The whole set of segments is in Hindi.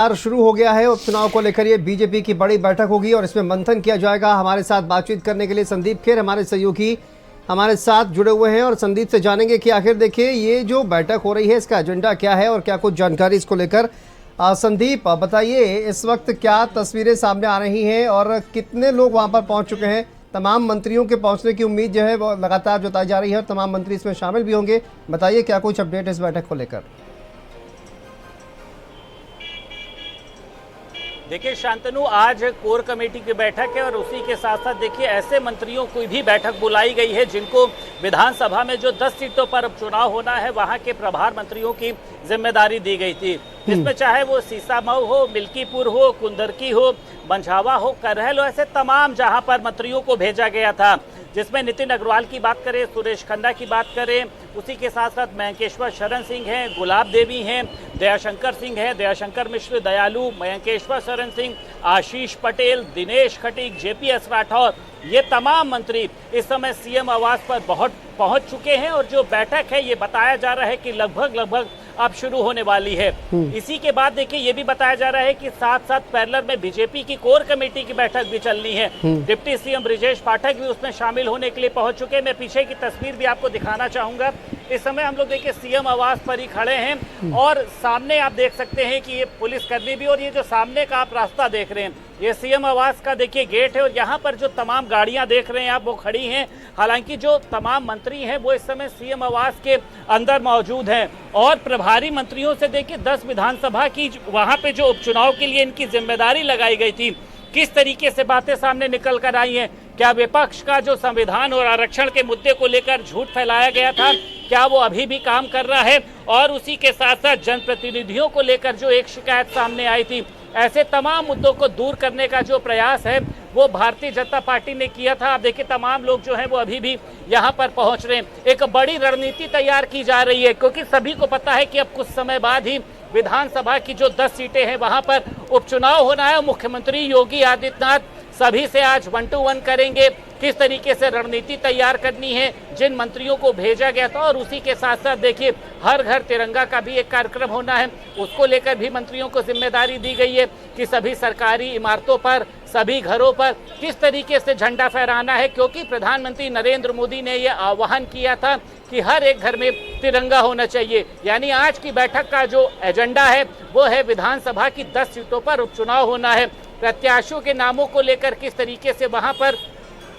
शुरू हो गया है। उपचुनाव को लेकर ये बीजेपी की बड़ी बैठक होगी और इसमें मंथन किया जाएगा। हमारे साथ बातचीत करने के लिए संदीप खेर हमारे सहयोगी हमारे साथ जुड़े हुए हैं और संदीप से जानेंगे कि आखिर देखिए ये जो बैठक हो रही है इसका एजेंडा क्या है और क्या कुछ जानकारी इसको लेकर। संदीप बताइए, इस वक्त क्या तस्वीरें सामने आ रही हैं और कितने लोग वहां पर पहुंच चुके हैं? तमाम मंत्रियों के पहुंचने की उम्मीद जो है वो लगातार जताई जा रही है और तमाम मंत्री इसमें शामिल भी होंगे। बताइए क्या कुछ अपडेट इस बैठक को लेकर। देखिए शांतनु, आज कोर कमेटी की बैठक है और उसी के साथ साथ देखिए ऐसे मंत्रियों की भी बैठक बुलाई गई है जिनको विधानसभा में जो 10 सीटों पर उपचुनाव होना है वहां के प्रभार मंत्रियों की जिम्मेदारी दी गई थी। इसमें चाहे वो सीसामऊ हो, मिल्कीपुर हो, कुंदरकी हो, मंझावा हो, करहल हो, ऐसे तमाम जहां पर मंत्रियों को भेजा गया था, जिसमें नितिन अग्रवाल की बात करें, सुरेश खन्ना की बात करें, उसी के साथ साथ मयंकेश्वर शरण सिंह हैं, गुलाब देवी हैं, दयाशंकर सिंह हैं, दयाशंकर मिश्र, दयालु, मयंकेश्वर शरण सिंह, आशीष पटेल, दिनेश खटीक, जेपीएस राठौर, ये तमाम मंत्री इस समय सीएम आवास पर पहुंच चुके हैं और जो बैठक है ये बताया जा रहा है कि लगभग अब शुरू होने वाली है। इसी के बाद देखिए ये भी बताया जा रहा है कि साथ साथ पैरेलल में बीजेपी की कोर कमेटी की बैठक भी चलनी है। डिप्टी सीएम ब्रिजेश पाठक भी उसमें शामिल होने के लिए पहुंच चुके हैं। मैं पीछे की तस्वीर भी आपको दिखाना चाहूंगा। इस समय हम लोग देखिए सीएम आवास पर ही खड़े हैं और सामने आप देख सकते हैं कि ये पुलिसकर्मी भी, और ये जो सामने का आप रास्ता देख रहे हैं ये सीएम आवास का देखिए गेट है और यहाँ पर जो तमाम गाड़ियां देख रहे हैं आप वो खड़ी हैं। हालांकि जो तमाम मंत्री हैं वो इस समय सीएम आवास के अंदर मौजूद हैं और प्रभारी मंत्रियों से देखिए 10 विधानसभा की वहां पे जो उपचुनाव के लिए इनकी जिम्मेदारी लगाई गई थी, किस तरीके से बातें सामने निकल कर आई हैं। क्या विपक्ष का जो संविधान और आरक्षण के मुद्दे को लेकर झूठ फैलाया गया था, क्या वो अभी भी काम कर रहा है? और उसी के साथ साथ जनप्रतिनिधियों को लेकर जो एक शिकायत सामने आई थी, ऐसे तमाम मुद्दों को दूर करने का जो प्रयास है वो भारतीय जनता पार्टी ने किया था। आप देखिए तमाम लोग जो हैं वो अभी भी यहाँ पर पहुँच रहे हैं। एक बड़ी रणनीति तैयार की जा रही है क्योंकि सभी को पता है कि अब कुछ समय बाद ही विधानसभा की जो 10 सीटें हैं वहां पर उपचुनाव होना है। मुख्यमंत्री योगी आदित्यनाथ सभी से आज 1 to 1 करेंगे, किस तरीके से रणनीति तैयार करनी है, जिन मंत्रियों को भेजा गया था। और उसी के साथ साथ देखिए हर घर तिरंगा का भी एक कार्यक्रम होना है, उसको लेकर भी मंत्रियों को जिम्मेदारी दी गई है कि सभी सरकारी इमारतों पर, सभी घरों पर किस तरीके से झंडा फहराना है, क्योंकि प्रधानमंत्री नरेंद्र मोदी ने यह आह्वान किया था कि हर एक घर में तिरंगा होना चाहिए। यानी आज की बैठक का जो एजेंडा है वो है विधानसभा की 10 सीटों पर उपचुनाव होना है। प्रत्याशियों के नामों को लेकर किस तरीके से वहां पर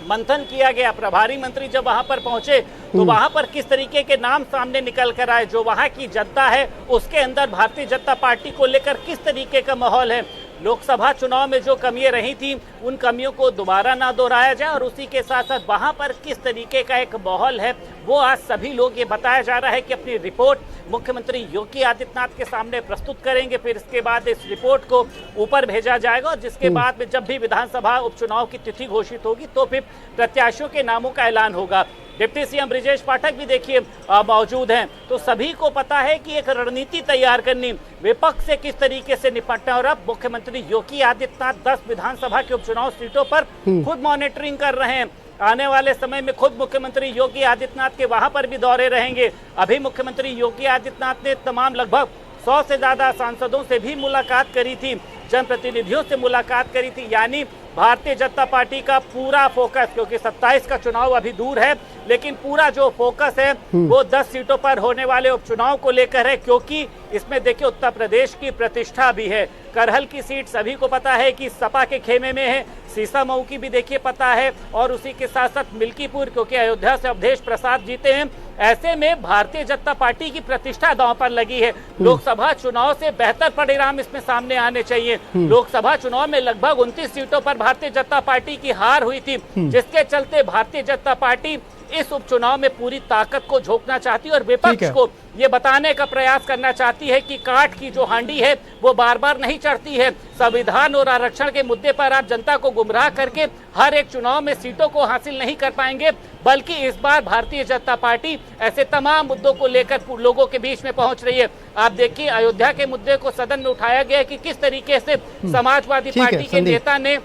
मंथन किया गया, प्रभारी मंत्री जब वहां पर पहुंचे तो वहां पर किस तरीके के नाम सामने निकल कर आए, जो वहां की जनता है उसके अंदर भारतीय जनता पार्टी को लेकर किस तरीके का माहौल है। लोकसभा चुनाव में जो कमियां रही थी उन कमियों को दोबारा ना दोहराया जाए और उसी के साथ साथ वहां पर किस तरीके का एक माहौल है वो आज सभी लोग, ये बताया जा रहा है कि अपनी रिपोर्ट मुख्यमंत्री योगी आदित्यनाथ के सामने प्रस्तुत करेंगे। फिर इसके बाद इस रिपोर्ट को ऊपर भेजा जाएगा और जिसके बाद में जब भी विधानसभा उपचुनाव की तिथि घोषित होगी तो फिर प्रत्याशियों के नामों का ऐलान होगा। डिप्टी सीएम ब्रिजेश पाठक भी देखिए मौजूद हैं, तो सभी को पता है कि एक रणनीति तैयार करनी, विपक्ष से किस तरीके से निपटना। और अब मुख्यमंत्री योगी आदित्यनाथ 10 विधानसभा के उपचुनाव सीटों पर खुद मॉनिटरिंग कर रहे हैं। आने वाले समय में खुद मुख्यमंत्री योगी आदित्यनाथ के वहां पर भी दौरे रहेंगे। अभी मुख्यमंत्री योगी आदित्यनाथ ने तमाम लगभग 100 से ज्यादा सांसदों से भी मुलाकात करी थी, जनप्रतिनिधियों से मुलाकात करी थी। यानी भारतीय जनता पार्टी का पूरा फोकस, क्योंकि 27 का चुनाव अभी दूर है, लेकिन पूरा जो फोकस है वो 10 सीटों पर होने वाले उपचुनाव को लेकर है, क्योंकि इसमें देखिए उत्तर प्रदेश की प्रतिष्ठा भी है। करहल की सीट सभी को पता है कि सपा के खेमे में है, सीसामऊ की भी देखिए पता है, और उसी के साथ साथ मिल्कीपुर क्योंकि अयोध्या से अवधेश प्रसाद जीते हैं। ऐसे में भारतीय जनता पार्टी की प्रतिष्ठा दांव पर लगी है। लोकसभा चुनाव से बेहतर परिणाम इसमें सामने आने चाहिए। लोकसभा चुनाव में लगभग 29 सीटों पर भारतीय जनता पार्टी की हार हुई थी, जिसके चलते भारतीय जनता पार्टी इस उपचुनाव में पूरी ताकत को झोंकना चाहती है और विपक्ष को ये बताने का प्रयास करना चाहती है कि काठ की जो हांडी है वो बार बार नहीं चढ़ती है। संविधान और आरक्षण के मुद्दे पर आप जनता को गुमराह करके हर एक चुनाव में सीटों को हासिल नहीं कर पाएंगे, बल्कि इस बार भारतीय जनता पार्टी ऐसे तमाम मुद्दों को लेकर लोगों के बीच में पहुंच रही है। आप देखिए अयोध्या के मुद्दे को सदन में उठाया गया कि किस तरीके से समाजवादी पार्टी के नेता ने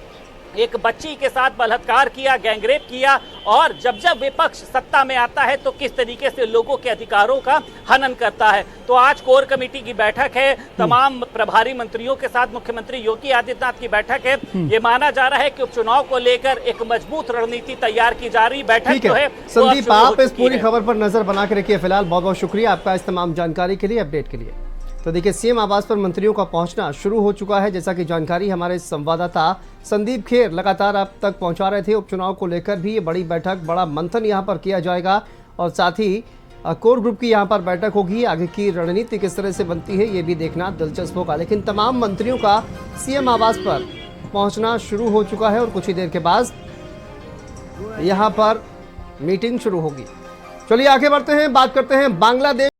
एक बच्ची के साथ बलात्कार किया, गैंगरेप किया, और जब जब विपक्ष सत्ता में आता है तो किस तरीके से लोगों के अधिकारों का हनन करता है। तो आज कोर कमेटी की बैठक है, तमाम प्रभारी मंत्रियों के साथ मुख्यमंत्री योगी आदित्यनाथ की बैठक है। ये माना जा रहा है कि उपचुनाव को लेकर एक मजबूत रणनीति तैयार की जा रही। बैठक जो है संदीप, आप इस पूरी खबर पर नजर बना के रखिए। फिलहाल बहुत बहुत शुक्रिया आपका इस तमाम जानकारी के लिए, अपडेट के लिए। तो देखिए, सीएम आवास पर मंत्रियों का पहुंचना शुरू हो चुका है। जैसा कि जानकारी हमारे संवाददाता संदीप खेर लगातार आप तक पहुंचा रहे थे। उपचुनाव को लेकर भी ये बड़ी बैठक, बड़ा मंथन यहां पर किया जाएगा और साथ ही कोर ग्रुप की यहां पर बैठक होगी। आगे की रणनीति किस तरह से बनती है ये भी देखना दिलचस्प होगा। लेकिन तमाम मंत्रियों का सीएम आवास पर पहुंचना शुरू हो चुका है और कुछ ही देर के बाद यहां पर मीटिंग शुरू होगी। चलिए आगे बढ़ते हैं, बात करते हैं बांग्लादेश